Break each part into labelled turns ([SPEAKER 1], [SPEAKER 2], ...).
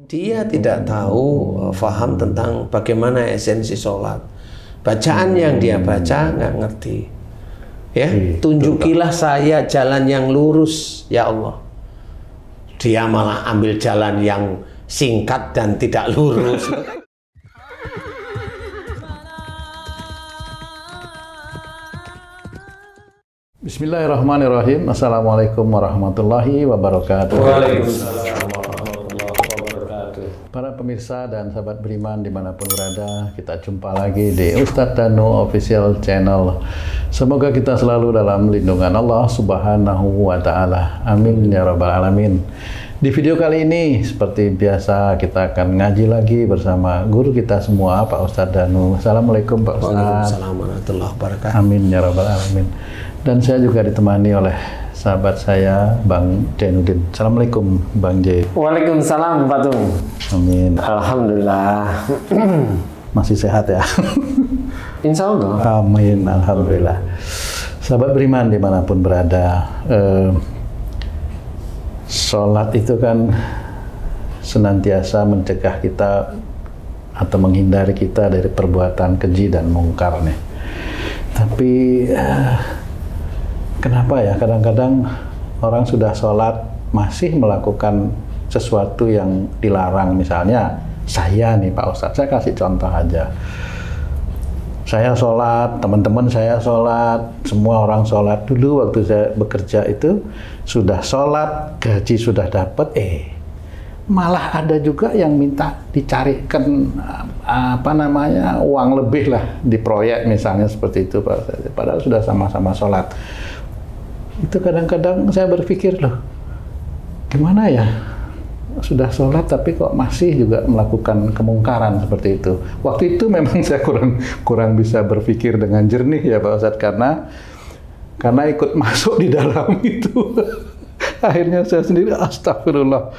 [SPEAKER 1] Dia tidak tahu, faham tentang bagaimana esensi sholat. Bacaan yang dia baca nggak ngerti. Ya, tunjukilah saya jalan yang lurus, ya Allah. Dia malah ambil jalan yang singkat dan tidak lurus.
[SPEAKER 2] Bismillahirrahmanirrahim. Assalamualaikum warahmatullahi wabarakatuh.
[SPEAKER 1] Waalaikumsalam warahmatullahi wabarakatuh.
[SPEAKER 2] Para pemirsa dan sahabat beriman dimanapun berada, kita jumpa lagi di Ustadz Danu Official Channel. Semoga kita selalu dalam lindungan Allah Subhanahu wa Ta'ala. Amin ya Rabbal Alamin. Di video kali ini, seperti biasa, kita akan ngaji lagi bersama guru kita semua, Pak Ustadz Danu. Assalamualaikum Pak Ustadz.
[SPEAKER 1] Waalaikumsalam warahmatullahi wabarakatuh.
[SPEAKER 2] Amin ya Rabbal Alamin. Dan saya juga ditemani oleh sahabat saya, Bang Jainuddin. Assalamualaikum, Bang Jai.
[SPEAKER 3] Waalaikumsalam, Pak Tung.
[SPEAKER 2] Amin.
[SPEAKER 3] Alhamdulillah.
[SPEAKER 2] Masih sehat ya?
[SPEAKER 3] Insya Allah.
[SPEAKER 2] Amin, alhamdulillah. Sahabat beriman dimanapun berada, sholat itu kan senantiasa mencegah kita atau menghindari kita dari perbuatan keji dan mungkar nih. Tapi kenapa ya kadang-kadang orang sudah sholat masih melakukan sesuatu yang dilarang? Misalnya saya nih Pak Ustadz, saya kasih contoh aja. Saya sholat, teman-teman saya sholat, semua orang sholat. Dulu waktu saya bekerja itu sudah sholat, gaji sudah dapat, malah ada juga yang minta dicarikan uang lebih lah di proyek misalnya seperti itu Pak Ustadz. Padahal sudah sama-sama sholat. Itu kadang-kadang saya berpikir loh, gimana ya, sudah sholat tapi kok masih juga melakukan kemungkaran seperti itu. Waktu itu memang saya kurang bisa berpikir dengan jernih ya Pak Ustadz, karena ikut masuk di dalam itu. Akhirnya saya sendiri astagfirullah,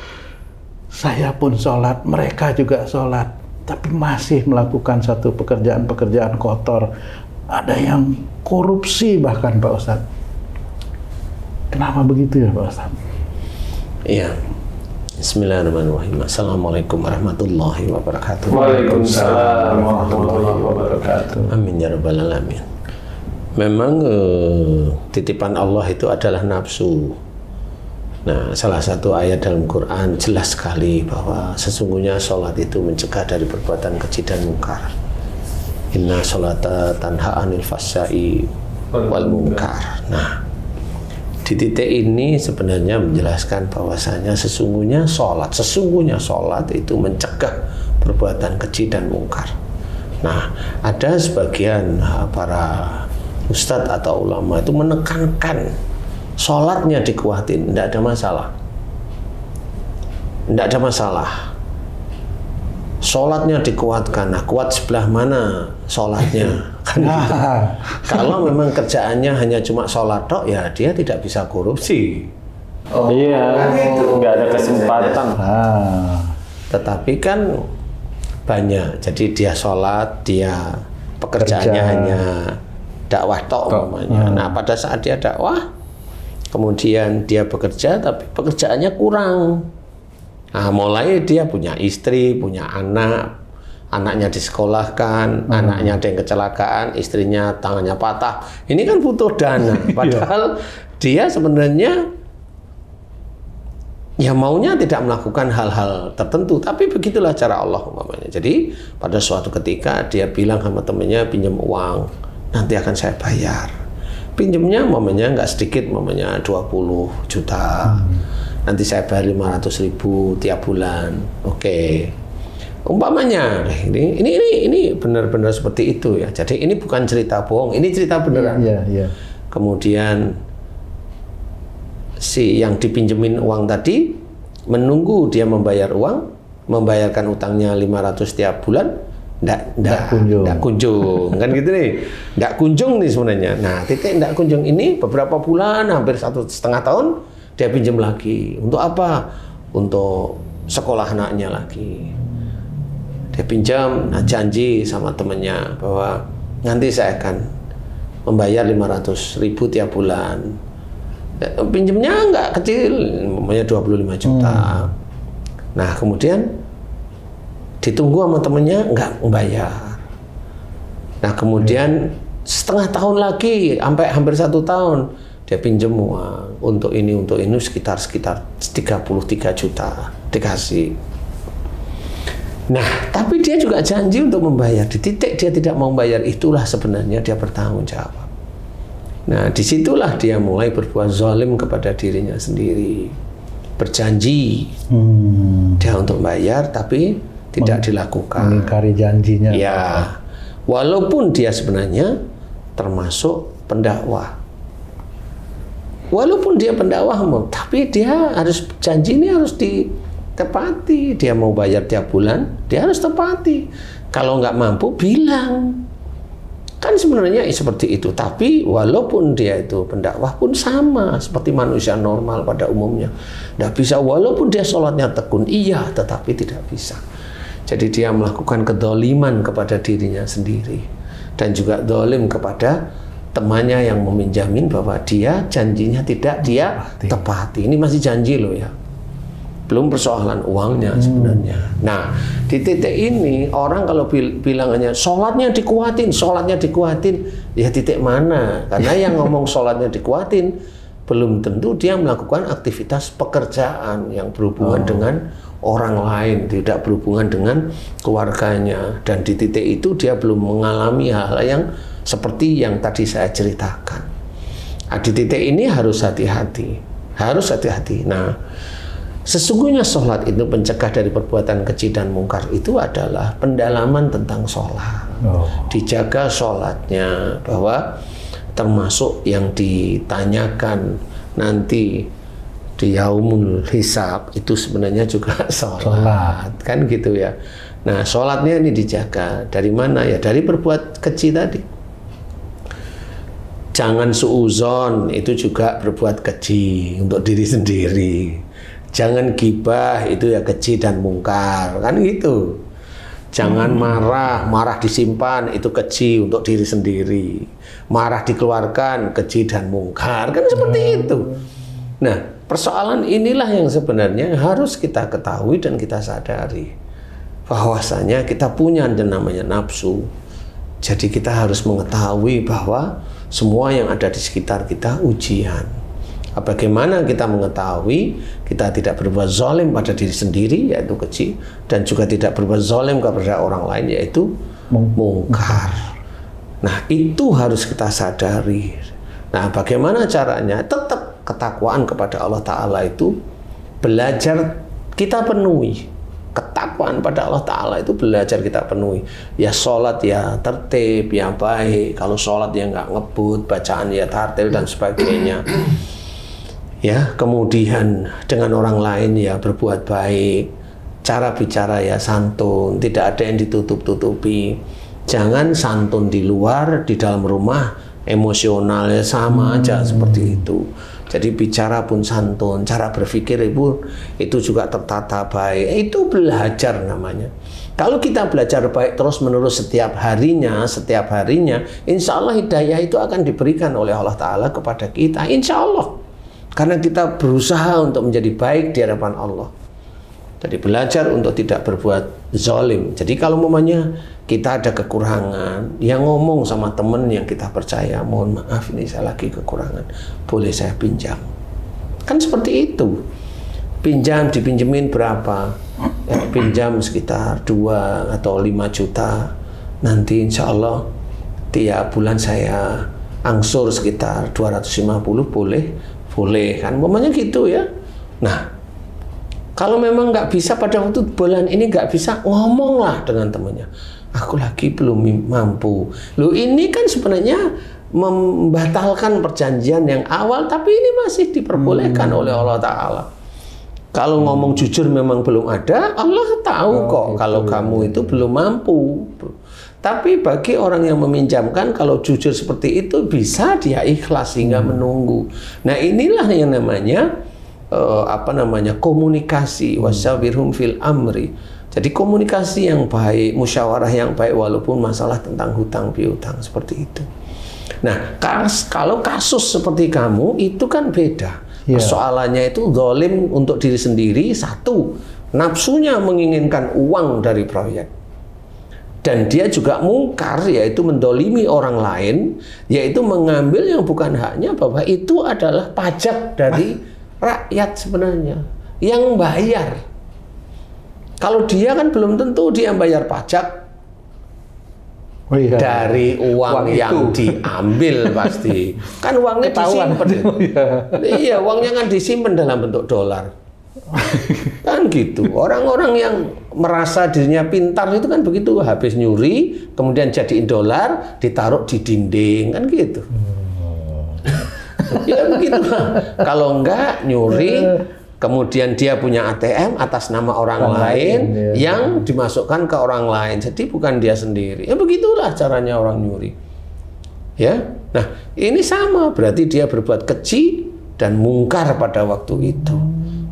[SPEAKER 2] saya pun sholat, mereka juga sholat, tapi masih melakukan satu pekerjaan-pekerjaan kotor. Ada yang korupsi bahkan Pak Ustadz. Kenapa begitu ya Pak Ustadz?
[SPEAKER 1] Iya. Bismillahirrahmanirrahim. Assalamualaikum warahmatullahi wabarakatuh.
[SPEAKER 3] Waalaikumsalam warahmatullahi wabarakatuh.
[SPEAKER 1] Amin ya Rabbal Alamin. Memang titipan Allah itu adalah nafsu. Nah, salah satu ayat dalam Quran jelas sekali bahwa sesungguhnya sholat itu mencegah dari perbuatan keji dan mungkar. Inna sholata tanha anil fahsya'i wal munkar. Nah, di titik ini sebenarnya menjelaskan bahwasanya sesungguhnya sholat itu mencegah perbuatan keji dan mungkar. Nah, ada sebagian para ustadz atau ulama itu menekankan sholatnya dikuatin, tidak ada masalah. Tidak ada masalah. Sholatnya dikuatkan, nah kuat sebelah mana sholatnya? Kan gitu. Kalau memang kerjaannya hanya cuma sholat tok, ya dia tidak bisa korupsi.
[SPEAKER 3] Iya, nggak ada kesempatan.
[SPEAKER 1] Tetapi kan banyak, jadi dia sholat, dia pekerjaannya hanya dakwah tok umpamanya. Nah, pada saat dia dakwah, kemudian dia bekerja, tapi pekerjaannya kurang. Nah, mulai dia punya istri, punya anak, anaknya disekolahkan, anaknya ada yang kecelakaan, istrinya tangannya patah. Ini kan butuh dana. Padahal dia sebenarnya ya maunya tidak melakukan hal-hal tertentu, tapi begitulah cara Allah umpamanya. Jadi pada suatu ketika dia bilang sama temennya, pinjam uang, nanti akan saya bayar. Pinjemnya umpamanya nggak sedikit, umpamanya 20 juta. Nanti saya bayar 500.000 tiap bulan. Oke. Umpamanya ini benar-benar seperti itu ya. Jadi ini bukan cerita bohong, ini cerita beneran.
[SPEAKER 2] Iya.
[SPEAKER 1] Kemudian si yang dipinjemin uang tadi menunggu dia membayar uang, membayarkan utangnya 500 tiap bulan, enggak kunjung. Kan gitu nih. Enggak kunjung nih sebenarnya. Nah, titik enggak kunjung ini beberapa bulan, hampir 1,5 tahun dia pinjam lagi. Untuk apa? Untuk sekolah anaknya lagi. Dia pinjam, nah janji sama temennya bahwa nanti saya akan membayar 500.000 tiap bulan. Pinjamnya nggak kecil, namanya 25 juta. Nah, kemudian ditunggu sama temennya nggak membayar. Nah kemudian setengah tahun lagi, sampai hampir 1 tahun, dia pinjam uang untuk ini sekitar 33 juta dikasih. Nah tapi dia juga janji untuk membayar. Di titik dia tidak mau bayar, itulah sebenarnya dia bertanggung jawab. Nah disitulah dia mulai berbuat zalim kepada dirinya sendiri. Berjanji dia untuk bayar tapi tidak dilakukan.
[SPEAKER 2] Mengingkari janjinya.
[SPEAKER 1] Ya, walaupun dia sebenarnya termasuk pendakwah. Walaupun dia pendakwah, tapi dia harus, janji ini harus ditepati. Dia mau bayar tiap bulan, dia harus tepati. Kalau nggak mampu, bilang. Kan sebenarnya seperti itu. Tapi walaupun dia itu pendakwah pun sama seperti manusia normal pada umumnya. Nggak bisa, walaupun dia sholatnya tekun, iya, tetapi tidak bisa. Jadi dia melakukan kedoliman kepada dirinya sendiri. Dan juga dolim kepada temannya yang meminjamin bahwa dia janjinya tidak dia tepati. Ini masih janji loh ya. Belum persoalan uangnya sebenarnya. Nah, di titik ini orang kalau bilangannya sholatnya dikuatin, ya titik mana? Karena yang ngomong sholatnya dikuatin belum tentu dia melakukan aktivitas pekerjaan yang berhubungan dengan orang lain, tidak berhubungan dengan keluarganya. Dan di titik itu dia belum mengalami hal yang seperti yang tadi saya ceritakan. Nah, di titik ini harus hati-hati, harus hati-hati. Nah, sesungguhnya sholat itu pencegah dari perbuatan keji dan mungkar itu adalah pendalaman tentang sholat. Dijaga sholatnya, bahwa termasuk yang ditanyakan nanti di yaumul hisab itu sebenarnya juga sholat. Kan gitu ya. Nah sholatnya ini dijaga. Dari mana ya? Dari berbuat keji tadi. Jangan suuzon, itu juga berbuat keji untuk diri sendiri. Jangan gibah, itu ya keji dan mungkar, kan gitu. Jangan marah disimpan, itu keji untuk diri sendiri. Marah dikeluarkan, keji dan mungkar, kan seperti itu. Nah, persoalan inilah yang sebenarnya harus kita ketahui dan kita sadari. Bahwasanya kita punya yang namanya nafsu. Jadi kita harus mengetahui bahwa semua yang ada di sekitar kita ujian. Bagaimana kita mengetahui kita tidak berbuat zalim pada diri sendiri, yaitu keji, dan juga tidak berbuat zalim kepada orang lain, yaitu mungkar. Nah, itu harus kita sadari. Nah, bagaimana caranya? Tetap ketakwaan kepada Allah Ta'ala itu belajar kita penuhi. Ketakwaan pada Allah Ta'ala itu belajar kita penuhi. Ya sholat ya tertib, ya baik. Kalau sholat ya nggak ngebut, bacaan ya tartil dan sebagainya. Ya, kemudian dengan orang lain ya berbuat baik. Cara bicara ya santun, tidak ada yang ditutup-tutupi. Jangan santun di luar, di dalam rumah emosionalnya sama aja seperti itu. Jadi bicara pun santun, cara berpikir itu juga tertata baik. Itu belajar namanya. Kalau kita belajar baik terus-menerus setiap harinya, insya Allah hidayah itu akan diberikan oleh Allah Ta'ala kepada kita, insya Allah. Karena kita berusaha untuk menjadi baik di hadapan Allah. Jadi belajar untuk tidak berbuat zalim. Jadi kalau umpamanya kita ada kekurangan, yang ngomong sama teman yang kita percaya, mohon maaf ini saya lagi kekurangan, boleh saya pinjam? Kan seperti itu. Pinjam, dipinjemin berapa? Ya, pinjam sekitar 2 atau 5 juta. Nanti insya Allah tiap bulan saya angsur sekitar 250, boleh kan? Umpamanya gitu ya. Nah, kalau memang nggak bisa pada waktu bulan ini nggak bisa, ngomonglah dengan temannya. Aku lagi belum mampu. Loh, ini kan sebenarnya membatalkan perjanjian yang awal, tapi ini masih diperbolehkan oleh Allah Ta'ala. Kalau ngomong jujur memang belum ada, Allah tahu kok kalau kamu itu belum mampu. Tapi bagi orang yang meminjamkan, kalau jujur seperti itu bisa dia ikhlas hingga menunggu. Nah inilah yang namanya komunikasi, wasyawirhum fil amri. Jadi komunikasi yang baik, musyawarah yang baik walaupun masalah tentang hutang piutang seperti itu. Nah, kalau kasus seperti kamu itu kan beda. Persoalannya itu zalim untuk diri sendiri, satu, nafsunya menginginkan uang dari proyek. Dan dia juga mungkar, yaitu mendolimi orang lain, yaitu mengambil yang bukan haknya, bahwa itu adalah pajak dari rakyat sebenarnya, yang bayar. Kalau dia kan belum tentu dia bayar pajak dari uang yang diambil pasti. Kan uangnya disimpan. Iya, uangnya kan disimpan dalam bentuk dolar. Kan gitu. Orang-orang yang merasa dirinya pintar itu kan begitu, habis nyuri, kemudian jadiin dolar, ditaruh di dinding, kan gitu. Ya begitu. Kalau enggak nyuri, kemudian dia punya ATM atas nama orang lain yang dimasukkan ke orang lain. Jadi bukan dia sendiri. Ya begitulah caranya orang nyuri. Ya. Nah, ini sama, berarti dia berbuat keji dan mungkar pada waktu itu.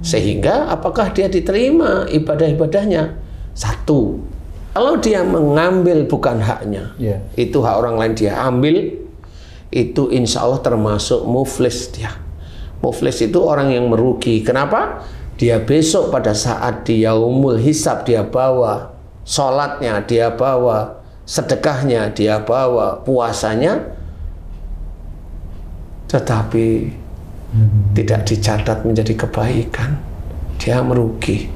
[SPEAKER 1] Sehingga apakah dia diterima ibadah-ibadahnya? Satu, kalau dia mengambil bukan haknya, itu hak orang lain dia ambil, itu insya Allah termasuk muflis dia. Muflis itu orang yang merugi. Kenapa? Dia besok pada saat di yaumul hisab dia bawa sholatnya, dia bawa sedekahnya, dia bawa puasanya, tetapi tidak dicatat menjadi kebaikan, dia merugi.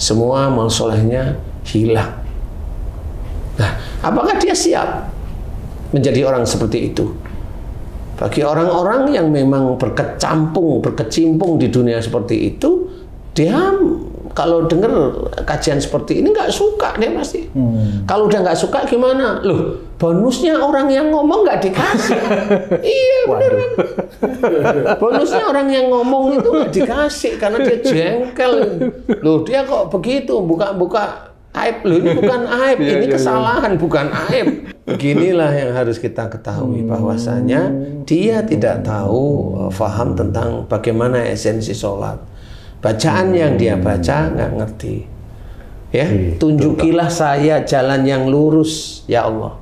[SPEAKER 1] Semua amal solehnya hilang. Nah, apakah dia siap menjadi orang seperti itu? Bagi orang-orang yang memang berkecimpung di dunia seperti itu, dia kalau dengar kajian seperti ini nggak suka dia pasti. Kalau udah nggak suka gimana? Loh, bonusnya orang yang ngomong nggak dikasih. Iya beneran. Bonusnya orang yang ngomong itu nggak dikasih karena dia jengkel. Loh, dia kok begitu buka-buka aib. Loh, ini bukan aib, ini kesalahan, bukan aib. Beginilah yang harus kita ketahui, bahwasanya dia tidak tahu, faham tentang bagaimana esensi sholat. Bacaan yang dia baca nggak ngerti. Ya, tunjukilah saya jalan yang lurus, ya Allah.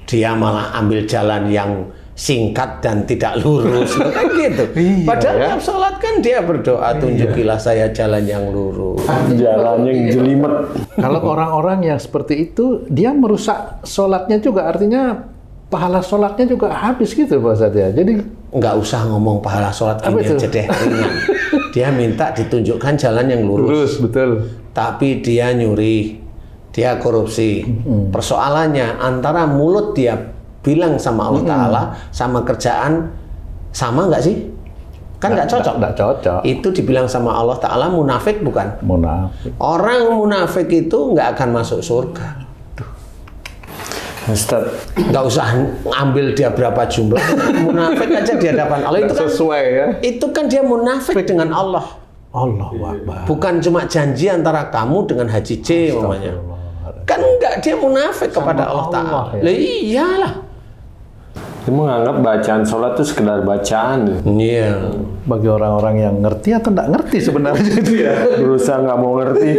[SPEAKER 1] Dia malah ambil jalan yang singkat dan tidak lurus, kan gitu. Padahal tiap sholat kan dia berdoa, tunjukilah saya jalan yang lurus.
[SPEAKER 3] Jalan yang jelimet.
[SPEAKER 2] Kalau orang-orang yang seperti itu, dia merusak sholatnya juga, artinya pahala sholatnya juga habis gitu Pak Ustadz ya. Jadi
[SPEAKER 1] nggak usah ngomong pahala sholat ini aja deh, ringan. Dia minta ditunjukkan jalan yang lurus.
[SPEAKER 2] Betul.
[SPEAKER 1] Tapi dia nyuri, dia korupsi. Persoalannya antara mulut dia bilang sama Allah Ta'ala, sama kerjaan, sama nggak sih? Kan nggak cocok.
[SPEAKER 2] Nggak cocok.
[SPEAKER 1] Itu dibilang sama Allah Ta'ala munafik bukan?
[SPEAKER 2] Munafik.
[SPEAKER 1] Orang munafik itu nggak akan masuk surga.
[SPEAKER 3] Ustaz,
[SPEAKER 1] nggak usah ambil dia berapa jumlah, munafik aja di hadapan Allah itu kan
[SPEAKER 2] sesuai ya.
[SPEAKER 1] Itu kan dia munafik dengan Allah.
[SPEAKER 2] Allahu Akbar.
[SPEAKER 1] Bukan cuma janji antara kamu dengan Haji C namanya. Kan enggak, dia munafik kepada Allah Ta'ala.
[SPEAKER 2] Ya?
[SPEAKER 1] Iyalah.
[SPEAKER 3] dia menganggap bacaan sholat itu sekedar bacaan.
[SPEAKER 1] Iya.
[SPEAKER 2] Bagi orang-orang yang ngerti atau nggak ngerti sebenarnya itu ya.
[SPEAKER 3] Berusaha nggak mau ngerti.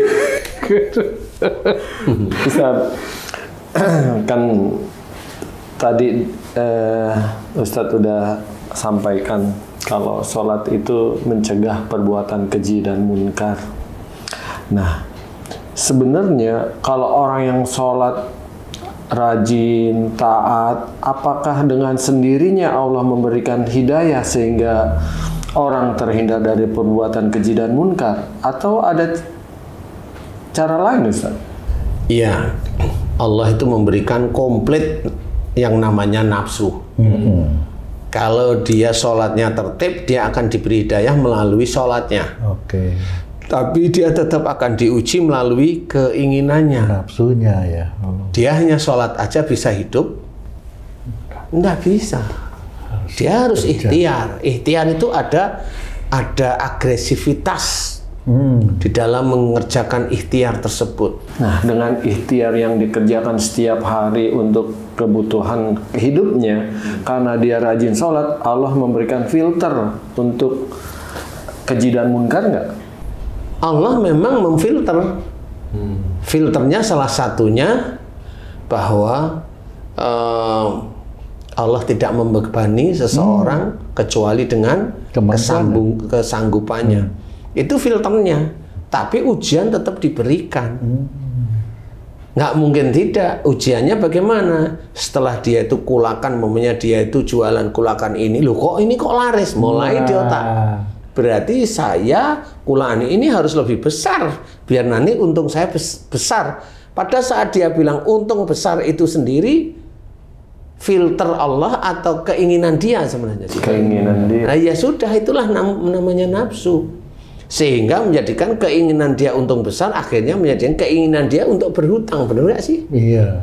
[SPEAKER 3] Ustaz, kan tadi Ustadz udah sampaikan kalau sholat itu mencegah perbuatan keji dan munkar. Nah, sebenarnya kalau orang yang sholat rajin, taat, apakah dengan sendirinya Allah memberikan hidayah sehingga orang terhindar dari perbuatan keji dan munkar? Atau ada cara lain, Ustaz?
[SPEAKER 1] Iya, Allah itu memberikan komplit yang namanya nafsu. Kalau dia sholatnya tertib, dia akan diberi hidayah melalui sholatnya.
[SPEAKER 2] Oke.
[SPEAKER 1] Tapi dia tetap akan diuji melalui keinginannya.
[SPEAKER 2] Nafsunya ya.
[SPEAKER 1] Dia hanya sholat aja bisa hidup? Nggak bisa. Dia harus ikhtiar. Ikhtiar itu ada agresivitas di dalam mengerjakan ikhtiar tersebut.
[SPEAKER 3] Nah, dengan ikhtiar yang dikerjakan setiap hari untuk kebutuhan hidupnya, karena dia rajin sholat, Allah memberikan filter untuk keji dan munkar nggak?
[SPEAKER 1] Allah memang memfilter. Filternya salah satunya bahwa Allah tidak membebani seseorang kecuali dengan kesanggupannya. Itu filternya. Tapi ujian tetap diberikan. Nggak mungkin tidak. Ujiannya bagaimana? Setelah dia itu kulakan, momennya dia itu jualan kulakan ini, loh kok ini kok laris? Mulai di otak. Berarti saya kulakan ini harus lebih besar, biar nanti untung saya besar. Pada saat dia bilang untung besar itu sendiri, filter Allah atau keinginan dia sebenarnya.
[SPEAKER 3] Keinginan dia.
[SPEAKER 1] Nah ya sudah, itulah namanya nafsu. Sehingga menjadikan keinginan dia untung besar, akhirnya menjadikan keinginan dia untuk berhutang. Benar nggak sih?
[SPEAKER 2] Iya.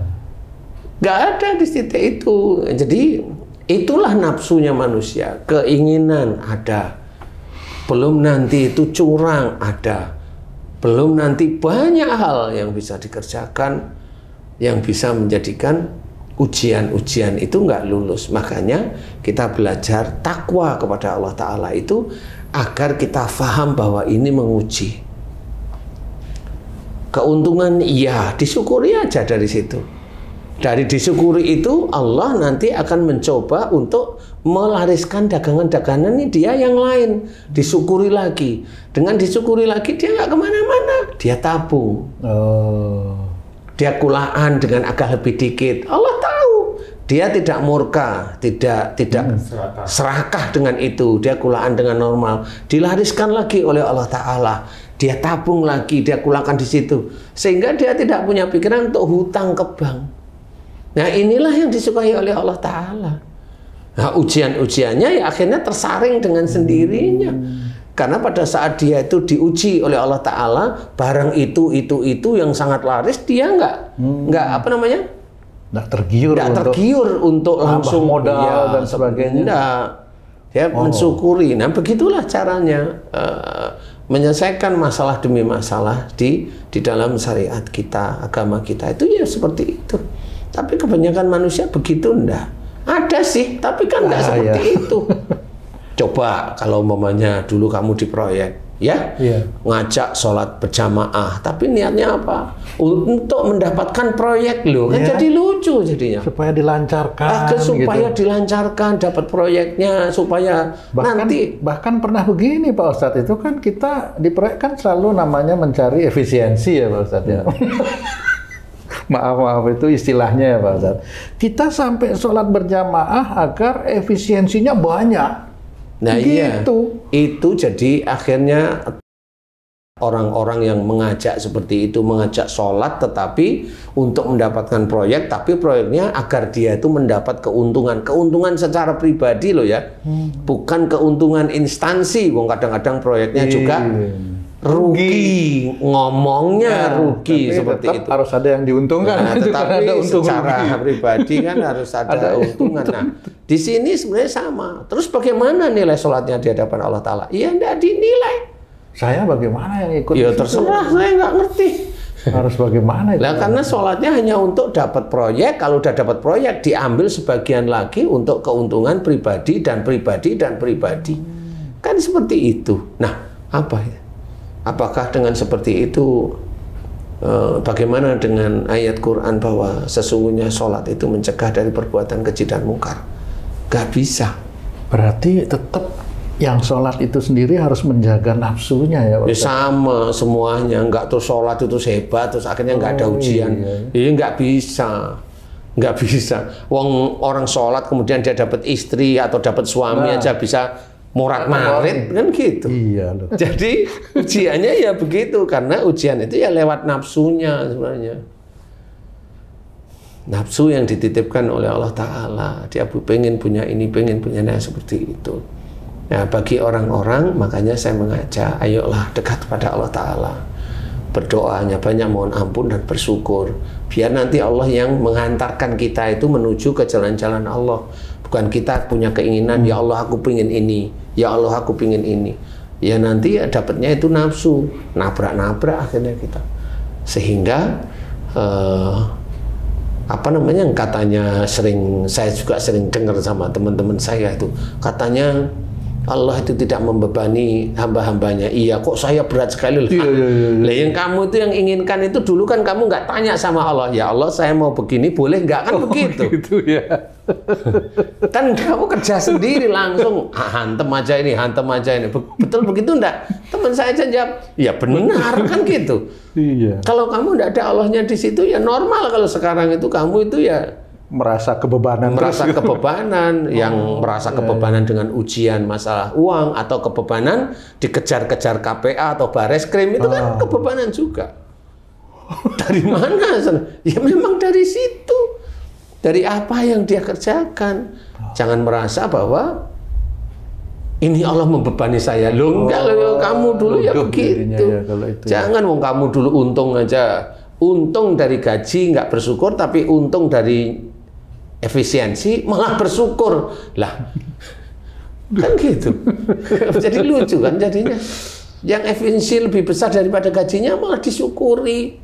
[SPEAKER 1] Nggak ada di titik itu. Jadi itulah nafsunya manusia. Keinginan ada. Belum nanti itu curang ada. Belum nanti banyak hal yang bisa dikerjakan, yang bisa menjadikan ujian-ujian itu nggak lulus. Makanya kita belajar takwa kepada Allah Ta'ala itu agar kita faham bahwa ini menguji. Keuntungan iya, disyukuri aja dari situ. Dari disyukuri itu Allah nanti akan mencoba untuk melariskan dagangan-dagangan ini dia yang lain. Disyukuri lagi. Dengan disyukuri lagi dia nggak kemana-mana. Dia tabung. Dia kulaan dengan agak lebih dikit. Allah tahu dia tidak murka, tidak serakah dengan itu. Dia kulaan dengan normal. Dilariskan lagi oleh Allah Ta'ala. Dia tabung lagi, dia kulakan di situ. Sehingga dia tidak punya pikiran untuk hutang ke bank. Nah inilah yang disukai oleh Allah Ta'ala. Nah ujian-ujiannya ya akhirnya tersaring dengan sendirinya. Karena pada saat dia itu diuji oleh Allah Ta'ala, barang itu yang sangat laris, dia nggak apa namanya?
[SPEAKER 2] Nggak tergiur
[SPEAKER 1] untuk langsung
[SPEAKER 2] modal
[SPEAKER 1] ya,
[SPEAKER 2] dan sebagainya.
[SPEAKER 1] Enggak. Dia mensyukuri. Nah begitulah caranya menyelesaikan masalah demi masalah di dalam syariat kita, agama kita itu ya seperti itu. Tapi kebanyakan manusia begitu enggak. Ada sih, tapi kan enggak seperti itu. Coba kalau umpamanya dulu kamu di proyek, ya, ngajak sholat berjamaah, tapi niatnya apa? Untuk mendapatkan proyek loh, kan jadi lucu jadinya.
[SPEAKER 2] Supaya dilancarkan.
[SPEAKER 1] Supaya dilancarkan, dapat proyeknya, supaya
[SPEAKER 2] bahkan pernah begini Pak Ustadz, itu kan kita di proyek kan selalu namanya mencari efisiensi ya Pak Ustadz ya. Maaf itu istilahnya ya Pak Ustadz. Kita sampai sholat berjamaah agar efisiensinya banyak.
[SPEAKER 1] Nah gitu. Itu jadi akhirnya orang-orang yang mengajak seperti itu, mengajak sholat tetapi untuk mendapatkan proyek, tapi proyeknya agar dia itu mendapat keuntungan secara pribadi loh ya, bukan keuntungan instansi. Kadang-kadang proyeknya juga rugi, ngomongnya rugi seperti itu.
[SPEAKER 2] Harus ada yang diuntungkan.
[SPEAKER 1] Nah, tetapi ada secara pribadi kan harus ada untungan. Nah, di sini sebenarnya sama. Terus bagaimana nilai sholatnya di hadapan Allah Ta'ala? Ya tidak dinilai.
[SPEAKER 2] Saya bagaimana yang ikut?
[SPEAKER 1] Ya terserah, saya nggak ngerti.
[SPEAKER 2] Harus bagaimana itu?
[SPEAKER 1] Nah, karena sholatnya hanya untuk dapat proyek. Kalau udah dapat proyek, diambil sebagian lagi untuk keuntungan pribadi dan pribadi dan pribadi. Kan seperti itu. Nah, apa ya? Apakah dengan seperti itu, bagaimana dengan ayat Quran bahwa sesungguhnya sholat itu mencegah dari perbuatan keji dan mungkar? Gak bisa.
[SPEAKER 2] Berarti tetap yang sholat itu sendiri harus menjaga nafsunya ya Pak?
[SPEAKER 1] Ya sama semuanya, nggak terus sholat itu hebat, terus akhirnya nggak ada ujian. Iya nggak bisa. Nggak bisa. Orang sholat kemudian dia dapat istri atau dapat suami aja bisa morat-marit kan gitu.
[SPEAKER 2] Iya loh.
[SPEAKER 1] Jadi ujiannya ya begitu, karena ujian itu ya lewat nafsunya sebenarnya. Nafsu yang dititipkan oleh Allah Ta'ala. Dia pengen punya ini, pengen punya ini, seperti itu. Nah bagi orang-orang, makanya saya mengajak, ayolah dekat pada Allah Ta'ala. Berdoanya banyak, mohon ampun dan bersyukur. Biar nanti Allah yang menghantarkan kita itu menuju ke jalan-jalan Allah. Bukan kita punya keinginan, ya Allah aku pengen ini, ya Allah aku pengen ini. Ya nanti ya dapatnya itu nafsu, nabrak-nabrak akhirnya kita. Sehingga apa namanya, katanya saya juga sering dengar sama teman-teman saya itu, katanya Allah itu tidak membebani hamba-hambanya. Iya, kok saya berat sekali lah. Lah yang kamu itu yang inginkan itu dulu kan kamu nggak tanya sama Allah, ya Allah saya mau begini boleh nggak, kan begitu.
[SPEAKER 2] Gitu ya.
[SPEAKER 1] Kan kamu kerja sendiri langsung hantem aja ini. Betul begitu enggak? Teman saya aja jawab, ya benar kan gitu.
[SPEAKER 2] Iya.
[SPEAKER 1] Kalau kamu enggak ada Allahnya di situ ya normal kalau sekarang itu kamu itu ya
[SPEAKER 2] merasa kebebanan,
[SPEAKER 1] yang merasa kebebanan dengan ujian masalah uang atau kebebanan dikejar-kejar KPA atau Bareskrim itu kan kebebanan juga. Dari mana? Ya memang dari situ. Dari apa yang dia kerjakan. Jangan merasa bahwa ini Allah membebani saya. Loh enggak loh, kamu dulu ya begitu. Jangan wong kamu dulu untung aja. Untung dari gaji nggak bersyukur, tapi untung dari efisiensi malah bersyukur lah, kan gitu. Jadi lucu kan jadinya, yang efisiensi lebih besar daripada gajinya malah disyukuri,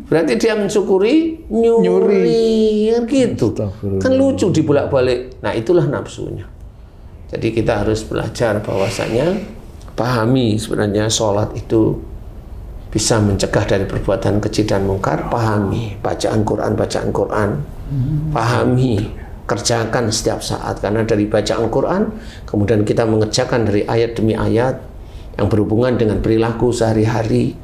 [SPEAKER 1] berarti dia mensyukuri nyuri kan gitu. Kan lucu dibolak-balik. Nah itulah nafsunya. Jadi kita harus belajar bahwasanya pahami sebenarnya sholat itu bisa mencegah dari perbuatan keji dan mungkar. Pahami bacaan Quran, pahami, kerjakan setiap saat, karena dari bacaan Quran kemudian kita mengerjakan dari ayat demi ayat yang berhubungan dengan perilaku sehari-hari,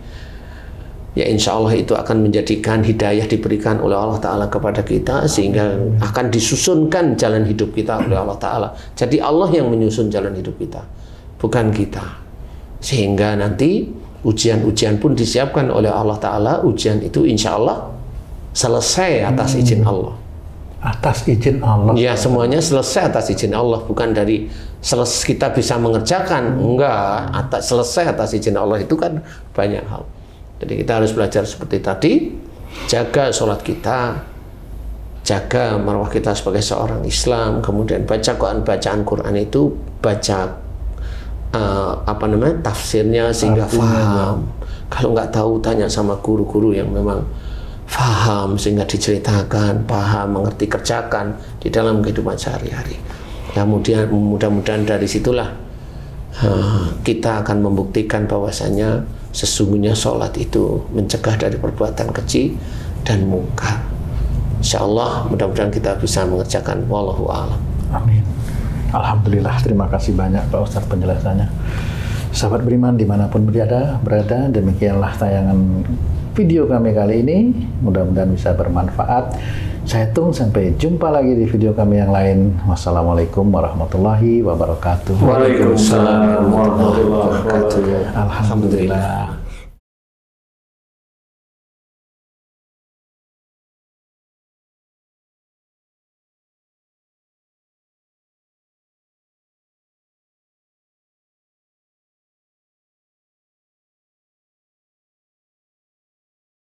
[SPEAKER 1] ya insya Allah itu akan menjadikan hidayah diberikan oleh Allah Ta'ala kepada kita, sehingga akan disusunkan jalan hidup kita oleh Allah Ta'ala. Jadi Allah yang menyusun jalan hidup kita, bukan kita. Sehingga nanti ujian-ujian pun disiapkan oleh Allah Ta'ala. Ujian itu insya Allah selesai atas izin Allah.
[SPEAKER 2] Atas izin Allah?
[SPEAKER 1] Ya, semuanya selesai atas izin Allah. Bukan dari kita bisa mengerjakan. Enggak, selesai atas izin Allah itu kan banyak hal. Jadi kita harus belajar seperti tadi. Jaga sholat kita, jaga marwah kita sebagai seorang Islam. Kemudian baca bacaan Quran itu, baca tafsirnya sehingga faham. Kalau nggak tahu tanya sama guru-guru yang memang faham sehingga diceritakan, paham, mengerti, kerjakan di dalam kehidupan sehari-hari. Kemudian mudah-mudahan dari situlah kita akan membuktikan bahwasanya sesungguhnya sholat itu mencegah dari perbuatan keji dan mungkar. Insya Allah mudah-mudahan kita bisa mengerjakan. Wallahu a'lam.
[SPEAKER 2] Amin. Alhamdulillah, terima kasih banyak Pak Ustadz penjelasannya. Sahabat beriman dimanapun berada, demikianlah tayangan video kami kali ini. Mudah-mudahan bisa bermanfaat. Saya tunggu sampai jumpa lagi di video kami yang lain. Wassalamualaikum warahmatullahi wabarakatuh.
[SPEAKER 3] Waalaikumsalam warahmatullahi wabarakatuh.
[SPEAKER 2] Alhamdulillah.